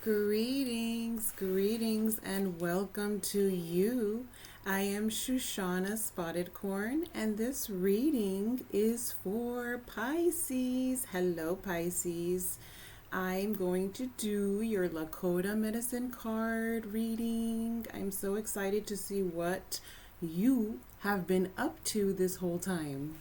Greetings, and welcome to you. I am Shoshana Spotted Corn, and this reading is for Pisces. Hello, Pisces. I'm going to do your Lakota medicine card reading. I'm so excited to see what you have been up to this whole time.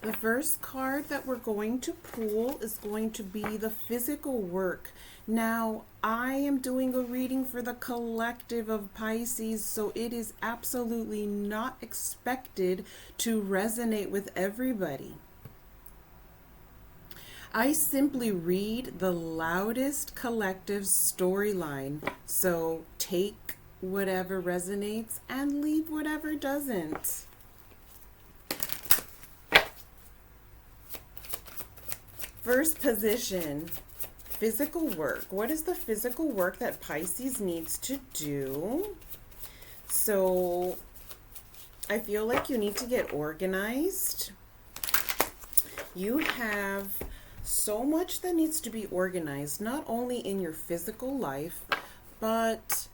The first card that we're going to pull is going to be the physical work. Now, I am doing a reading for the collective of Pisces, so it is absolutely not expected to resonate with everybody. I simply read the loudest collective storyline, so take whatever resonates and leave whatever doesn't. First position, physical work. What is the physical work that Pisces needs to do? So I feel like you need to get organized. You have so much that needs to be organized, not only in your physical life, but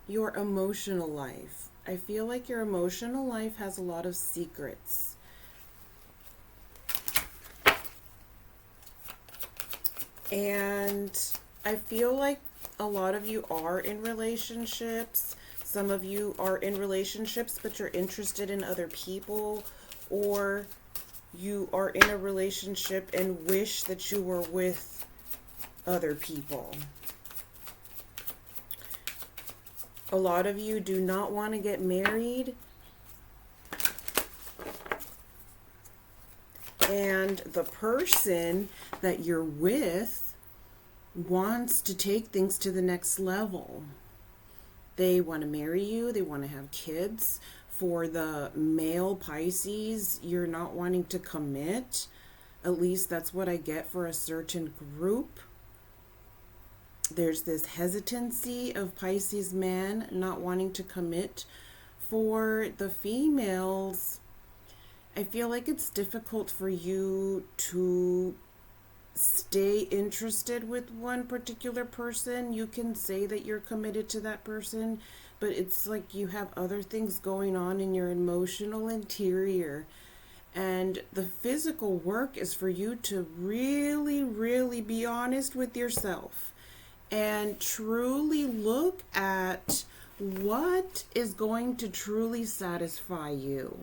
your emotional life. I feel like your emotional life has a lot of secrets. And I feel like a lot of you are in relationships. Some of you are in relationships, but you're interested in other people, or you are in a relationship and wish that you were with other people. A lot of you do not want to get married, and the person that you're with wants to take things to the next level. They want to marry you. They want to have kids. For the male Pisces, you're not wanting to commit. At least that's what I get for a certain group. There's this hesitancy of Pisces man not wanting to commit. For the females, I feel like it's difficult for you to stay interested with one particular person. You can say that you're committed to that person, but it's like you have other things going on in your emotional interior. And the physical work is for you to really be honest with yourself and truly look at what is going to truly satisfy you.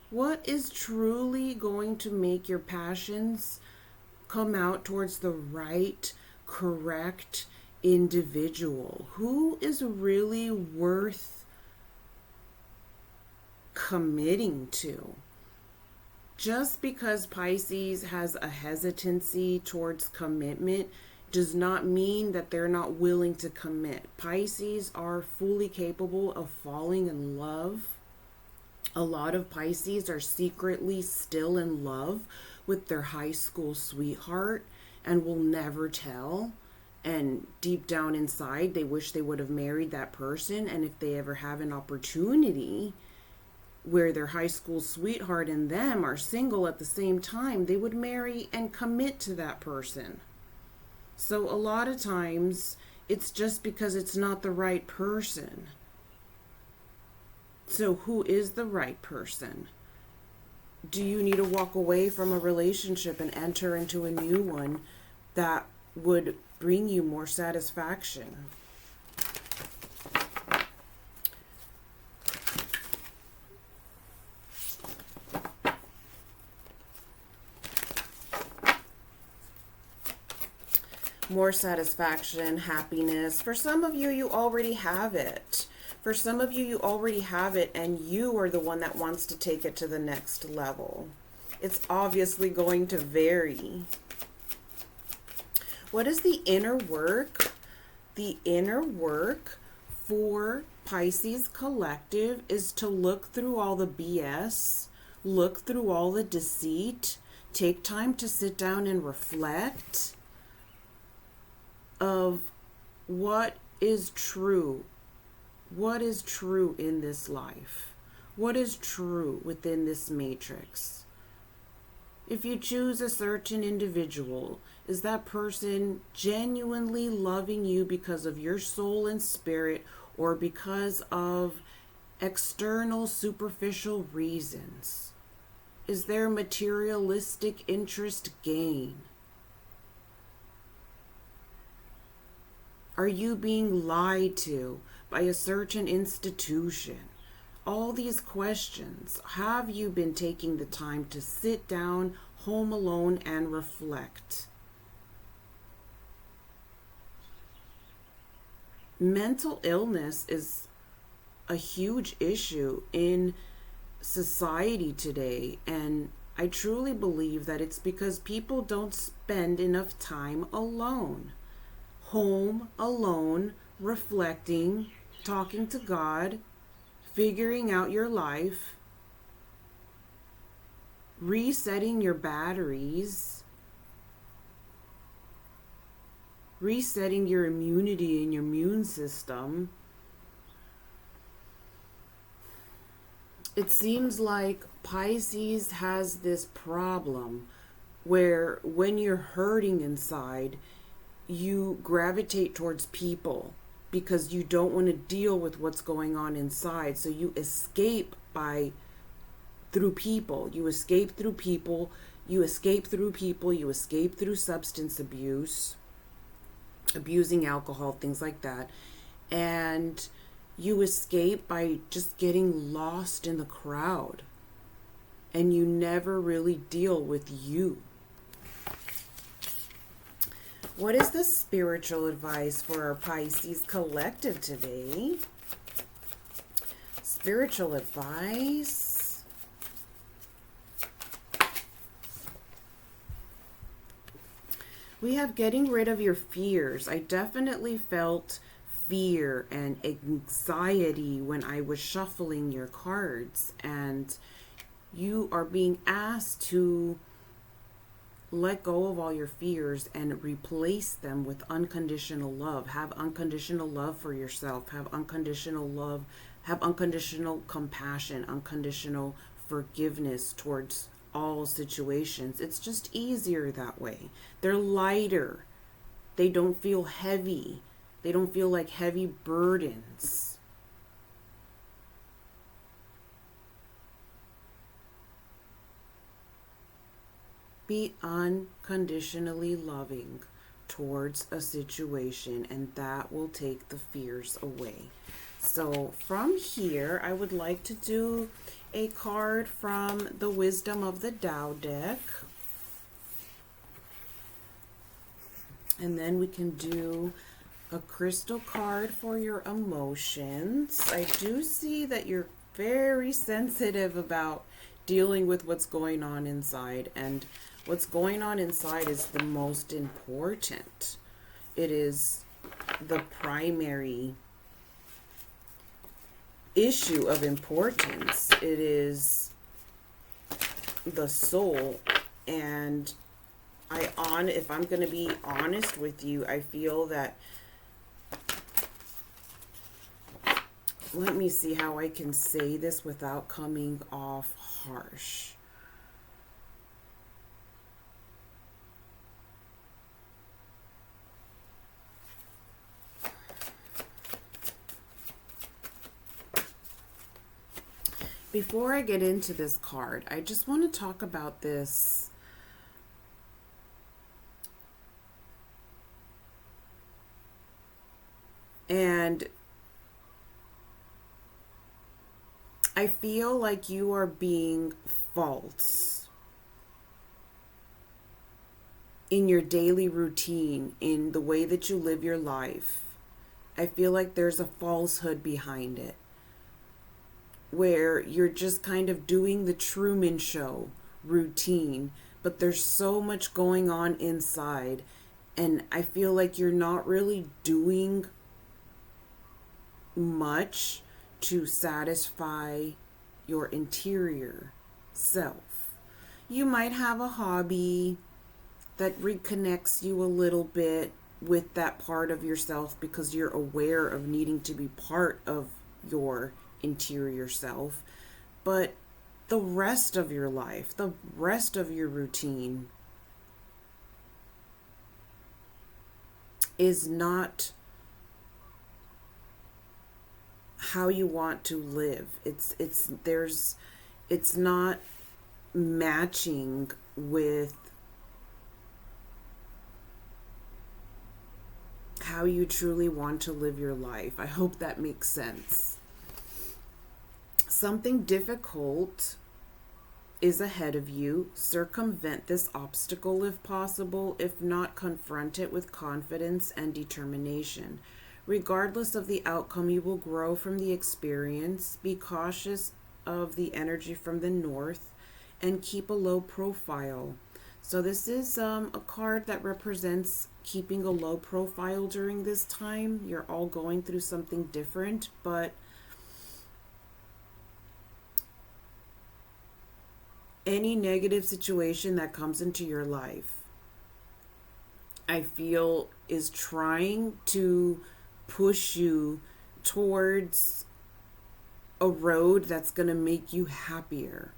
What is truly going to make your passions come out towards the right, correct individual? Who is really worth committing to? Just because Pisces has a hesitancy towards commitment does not mean that they're not willing to commit. Pisces are fully capable of falling in love. A lot of Pisces are secretly still in love with their high school sweetheart and will never tell. And deep down inside, they wish they would have married that person. And if they ever have an opportunity where their high school sweetheart and them are single at the same time, they would marry and commit to that person. So a lot of times, it's just because it's not the right person. So who is the right person? Do you need to walk away from a relationship and enter into a new one that would bring you more satisfaction? More satisfaction, happiness. For some of you, you already have it. For some of you, you already have it, and you are the one that wants to take it to the next level. It's obviously going to vary. What is the inner work? The inner work for Pisces collective is to look through all the BS, look through all the deceit, take time to sit down and reflect of what is true. What is true in this life? What is true within this matrix? If you choose a certain individual, is that person genuinely loving you because of your soul and spirit, or because of external superficial reasons? Is there materialistic interest gain? Are you being lied to by a certain institution? All these questions. Have you been taking the time to sit down, home alone, and reflect? Mental illness is a huge issue in society today, and I truly believe that it's because people don't spend enough time alone. Home alone, reflecting, talking to God, figuring out your life, resetting your batteries, resetting your immunity and your immune system. It seems like Pisces has this problem where when you're hurting inside, you gravitate towards people because you don't want to deal with what's going on inside. So you escape through people. You escape through people. You escape through people. You escape through substance abuse, abusing alcohol, things like that. And you escape by just getting lost in the crowd. And you never really deal with you. What is the spiritual advice for our Pisces collective today? Spiritual advice. We have getting rid of your fears. I definitely felt fear and anxiety when I was shuffling your cards, and you are being asked to let go of all your fears and replace them with unconditional love. Have unconditional love for yourself. Have unconditional love. Have unconditional compassion, unconditional forgiveness towards all situations. It's just easier that way. They're lighter. They don't feel heavy. They don't feel like heavy burdens. Be unconditionally loving towards a situation, and that will take the fears away. So from here, I would like to do a card from the Wisdom of the Tao deck. And then we can do a crystal card for your emotions. I do see that you're very sensitive about dealing with what's going on inside, and what's going on inside is the most important. It is the primary issue of importance. It is the soul. And if I'm going to be honest with you, I feel that, let me see how I can say this without coming off harsh. Before I get into this card, I just want to talk about this and I feel like you are being false in your daily routine, in the way that you live your life. I feel like there's a falsehood behind it, where you're just kind of doing the Truman Show routine, but there's so much going on inside, and I feel like you're not really doing much to satisfy your interior self. You might have a hobby that reconnects you a little bit with that part of yourself because you're aware of needing to be part of your interior self, but the rest of your life, the rest of your routine is not how you want to live. It's not matching with how you truly want to live your life. I hope that makes sense. Something difficult is ahead of you. Circumvent this obstacle if possible. If not, confront it with confidence and determination. Regardless of the outcome, you will grow from the experience. Be cautious of the energy from the north and keep a low profile. So this is a card that represents keeping a low profile during this time. You're all going through something different, but any negative situation that comes into your life, I feel, is trying to push you towards a road that's going to make you happier.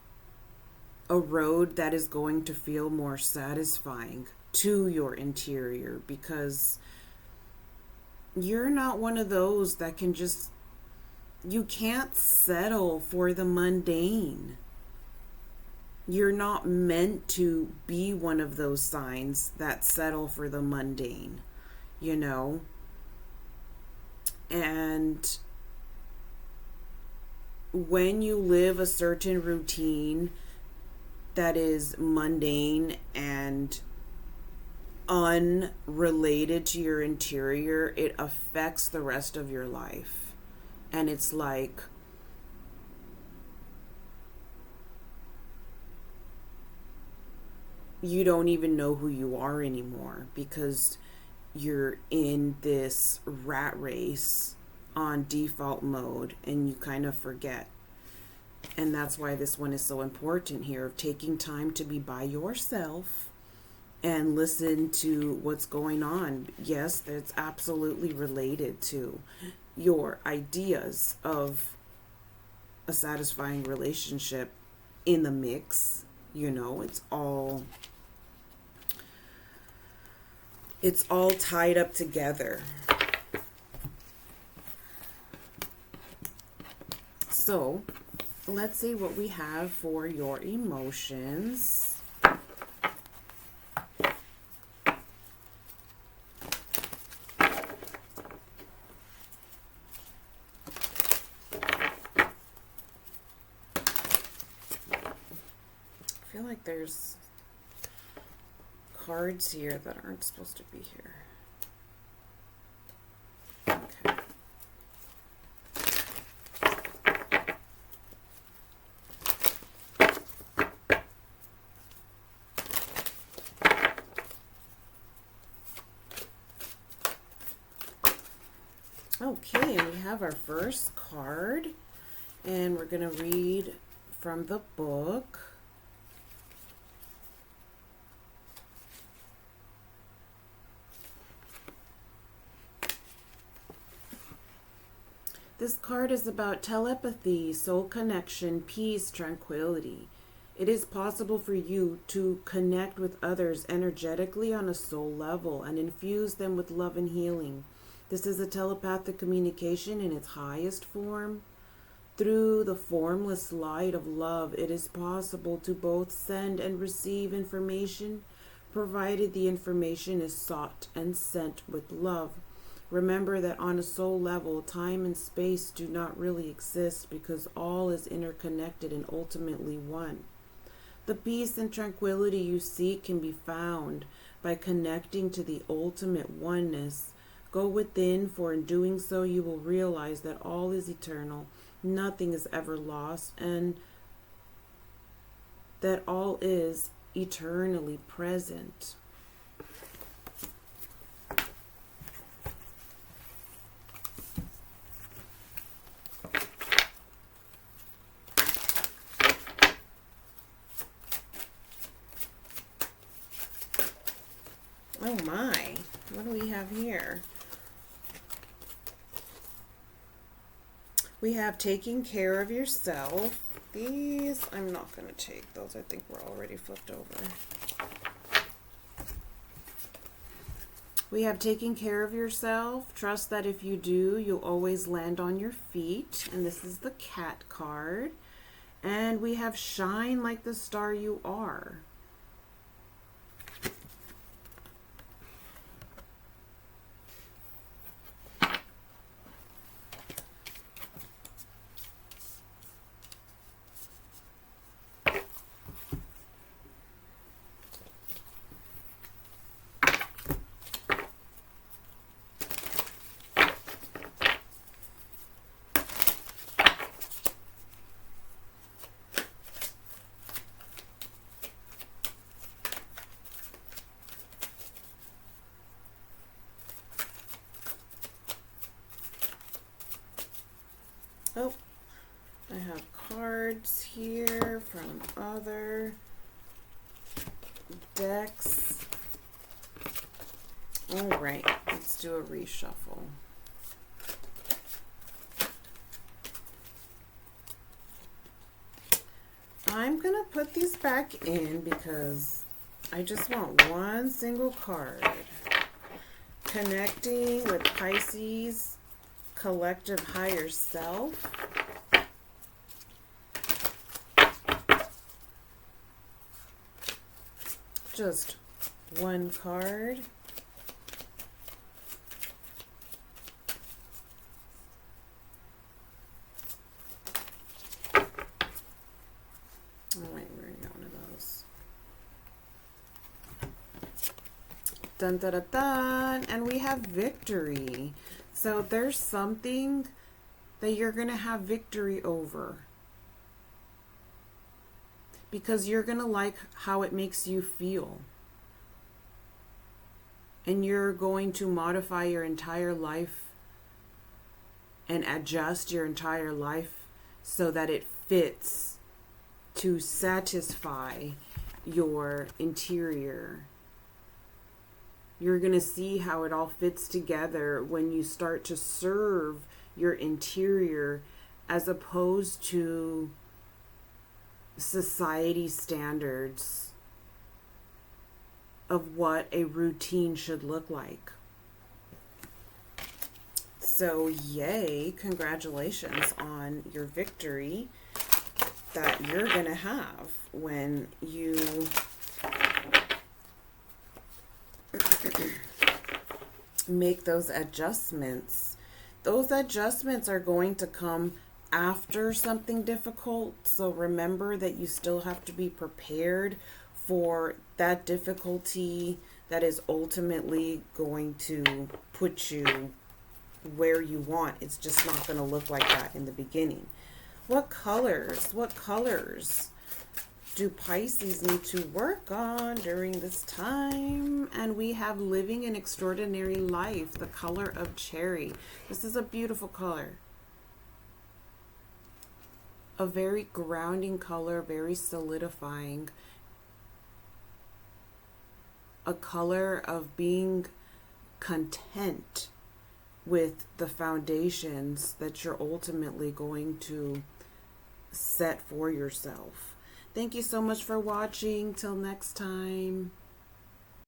A road that is going to feel more satisfying to your interior, because you're not one of those that can just, you can't settle for the mundane. You're not meant to be one of those signs that settle for the mundane, you know? And when you live a certain routine that is mundane and unrelated to your interior, it affects the rest of your life. And it's like, you don't even know who you are anymore, because you're in this rat race on default mode and you kind of forget. And that's why this one is so important here, of taking time to be by yourself and listen to what's going on. Yes, that's absolutely related to your ideas of a satisfying relationship in the mix. You know, it's all tied up together. So let's see what we have for your emotions. I feel like there's cards here that aren't supposed to be here. Okay. Okay, and we have our first card, and we're going to read from the book. This card is about telepathy, soul connection, peace, tranquility. It is possible for you to connect with others energetically on a soul level and infuse them with love and healing. This is a telepathic communication in its highest form. Through the formless light of love, it is possible to both send and receive information, provided the information is sought and sent with love. Remember that on a soul level, time and space do not really exist, because all is interconnected and ultimately one. The peace and tranquility you seek can be found by connecting to the ultimate oneness. Go within, for in doing so you will realize that all is eternal, nothing is ever lost, and that all is eternally present. Oh my, what do we have here? We have taking care of yourself, these. I'm not going to take those. I think we're already flipped over. We have taking care of yourself. Trust that if you do, you'll always land on your feet. And this is the cat card. And we have shine like the star you are. Oh, I have cards here from other decks. All right, let's do a reshuffle. I'm going to put these back in because I just want one single card. Connecting with Pisces collective higher self. Just one card. All right, we're gonna get one of those. Dun dun dun dun, and we have victory. So there's something that you're going to have victory over because you're going to like how it makes you feel. And you're going to modify your entire life and adjust your entire life so that it fits to satisfy your interior. You're going to see how it all fits together when you start to serve your interior as opposed to society standards of what a routine should look like. So, yay, congratulations on your victory that you're going to have when you make those adjustments. Those adjustments are going to come after something difficult. So remember that you still have to be prepared for that difficulty that is ultimately going to put you where you want. It's just not going to look like that in the beginning. What colors do Pisces need to work on during this time? And we have living an extraordinary life, the color of cherry. This is a beautiful color. A very grounding color, very solidifying. A color of being content with the foundations that you're ultimately going to set for yourself. Thank you so much for watching. Till next time.